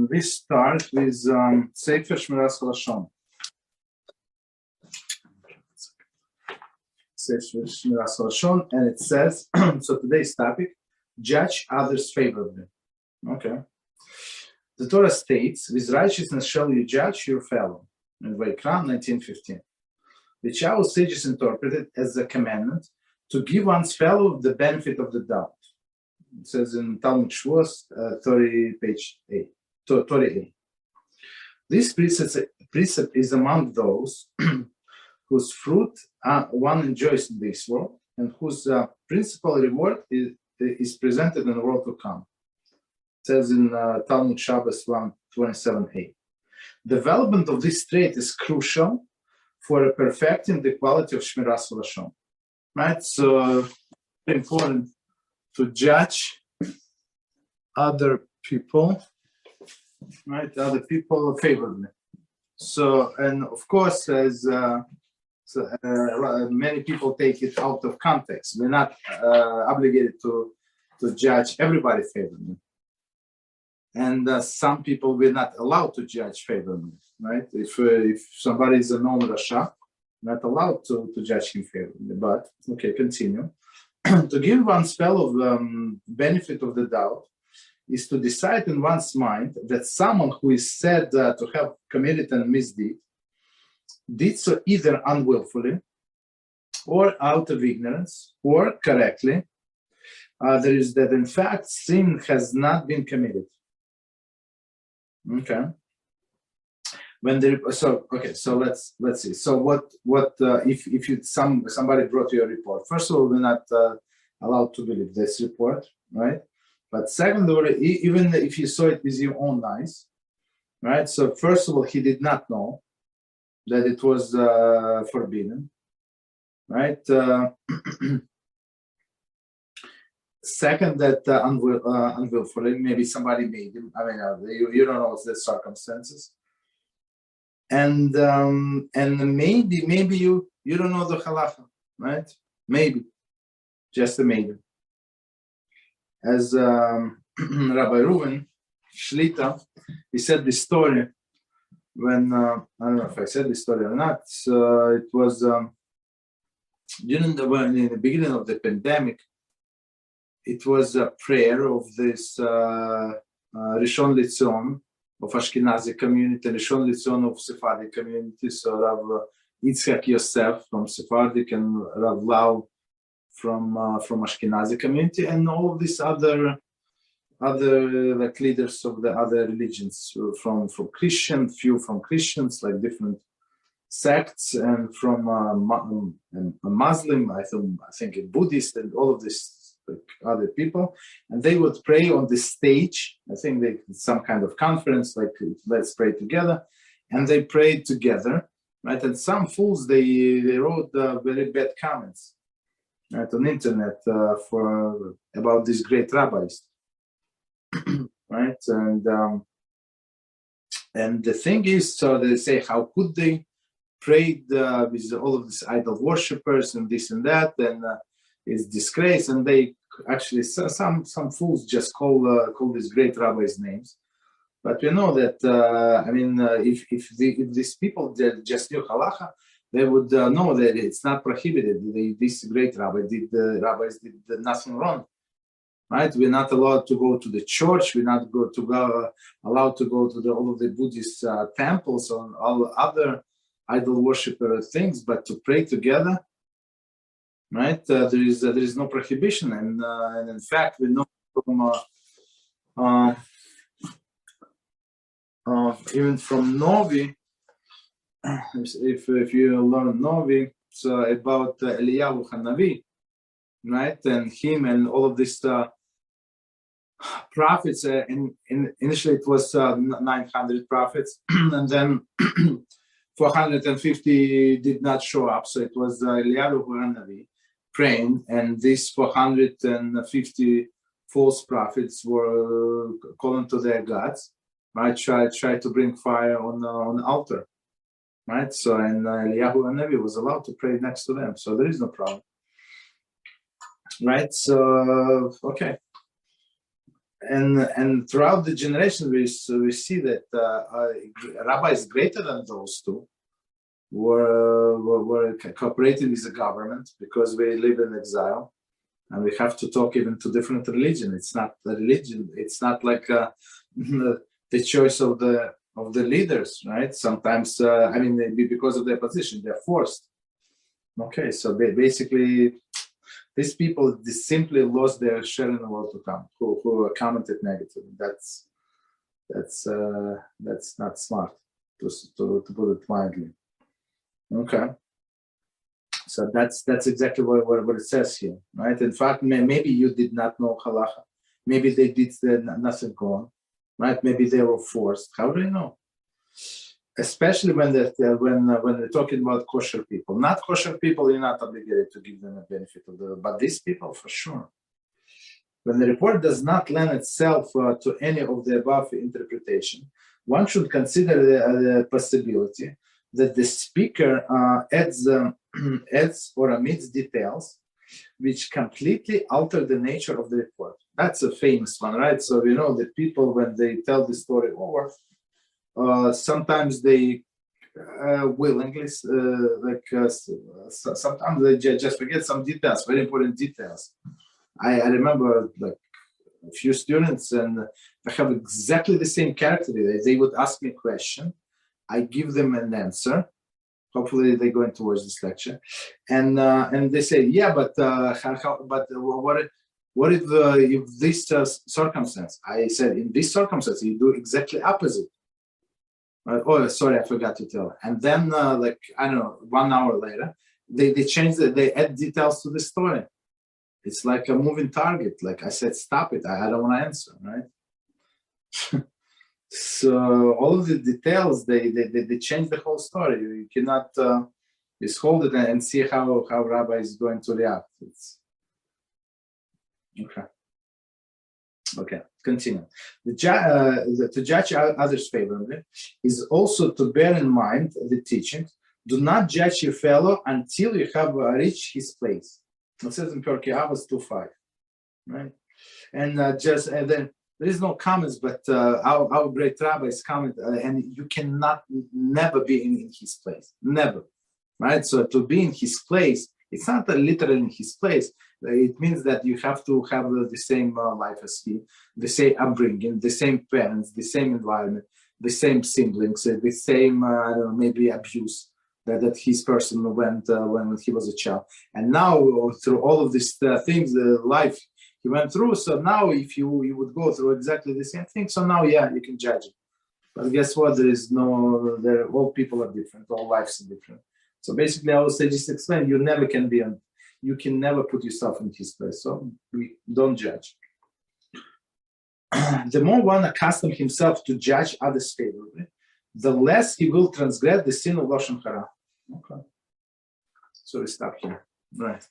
we start with Sefer Shmiras Haloshon. Sefer Shmiras Haloshon, and it says, so today's topic, judge others favorably. Okay. The Torah states, with righteousness shall you judge your fellow, in Vaikra 19:15, which our sages interpreted as a commandment to give one's fellow the benefit of the doubt. It says in Talmud Shavuos 30, page 8, 30a. This precept is among those whose fruit one enjoys in this world and whose principal reward is presented in the world to come. It says in Talmud Shabbos 127a. Development of this trait is crucial for perfecting the quality of Shmiras Haloshon. Right? So important to judge other people, right? Other people favorably. So, and of course, as many people take it out of context, we're not obligated to judge everybody favorably. And some people we're not allowed to judge favorably, right? If somebody is a known Rasha, not allowed to judge him favorably. But okay, continue. To give one's fellow benefit of the doubt is to decide in one's mind that someone who is said to have committed a misdeed did so either unwillfully or out of ignorance or correctly. There is that in fact sin has not been committed. Okay. When so let's see. So what if somebody brought you a report? First of all, we're not allowed to believe this report, right? But secondly, even if you saw it with your own eyes, right? So first of all, he did not know that it was forbidden, right? Second, that unwillfully, maybe somebody made him. I mean, you don't know the circumstances. And maybe you don't know the halacha, right? Maybe, just a maybe. As Rabbi Reuven Shlita, he said this story when I don't know if I said this story or not. It was in the beginning of the pandemic. It was a prayer of this Rishon LeZion of Ashkenazi community, Lashon Hara of Sephardic community, so Rav Yitzchak Yosef from Sephardic and Rav Lau from Ashkenazi community, and all of these other like leaders of the other religions, from Christian, few from Christians, like different sects, and from a Muslim, I think a Buddhist, and all of this. Like other people, and they would pray on the stage. I think they some kind of conference, like let's pray together, and they prayed together, right? And some fools they wrote very bad comments, right, on the internet about these great rabbis, right? And the thing is, so they say, how could they pray with all of these idol worshippers and this and that, and it's disgrace, and they actually some fools just call these great rabbis names, but we know that if these people just knew halacha, they would know that it's not prohibited. This great rabbis did nothing wrong, right? We're not allowed to go to the church. We're not allowed to go to all of the Buddhist temples or all other idol worshiper things, but to pray together. Right, there is no prohibition, and in fact we know from even from Novi, if you learn Novi, it's about Eliyahu Hanavi, right, and him and all of these prophets. Initially it was 900 prophets, and then 450 did not show up, so it was Eliyahu Hanavi praying, and these 450 false prophets were calling to their gods, right? Try to bring fire on the altar, right? So, and Eliyahu Hanavi was allowed to pray next to them, so there is no problem, right? So, okay. and throughout the generation, we see that a rabbi is greater than those two were cooperating with the government, because we live in exile, and we have to talk even to different religion. It's not the religion. It's not like the choice of the leaders, right? Sometimes, because of their position, they're forced. Okay, so basically, these people simply lost their share in the world to come, who commented negatively. That's not smart, to put it mildly. Okay, so that's exactly what it says here, right? In fact, maybe you did not know halacha. Maybe they did nothing wrong, right? Maybe they were forced. How do you know? Especially when we're talking about kosher people. Not kosher people, you're not obligated to give them a benefit of the, but these people for sure. When the report does not lend itself to any of the above interpretation, one should consider the possibility that the speaker adds or omits details which completely alter the nature of the report. That's a famous one, right? So we know that people, when they tell the story over, sometimes they willingly, sometimes they just forget some details, very important details. I remember like a few students, and they have exactly the same character. They would ask me a question, I give them an answer. Hopefully they're going to watch this lecture, and they say, yeah, but what if this circumstance? I said, in this circumstance, you do exactly opposite. Oh, sorry, I forgot to tell. And then, like, I don't know, 1 hour later, they change they add details to the story. It's like a moving target. Like I said, stop it. I don't want to answer, right? So all of the details, they change the whole story. You cannot just hold it and see how Rabbi is going to react. It's okay. Okay, continue. To judge others favorably is also to bear in mind the teaching: do not judge your fellow until you have reached his place. It says in Pirkei Avos 2:5, right? And then there is no comments, but our great rabbis comment, and you cannot never be in his place, never, right? So to be in his place, it's not literally in his place. It means that you have to have the same life as he, the same upbringing, the same parents, the same environment, the same siblings, the same maybe abuse that his person went when he was a child. And now through all of these things, the life he went through. So now if you would go through exactly the same thing, so now, yeah, you can judge it. But guess what? All people are different, all lives are different. So basically I would say, just explain, you can never put yourself in his place. So we don't judge. The more one accustoms himself to judge others favorably, the less he will transgress the sin of Lashon Hara. Okay. So we stop here. Right.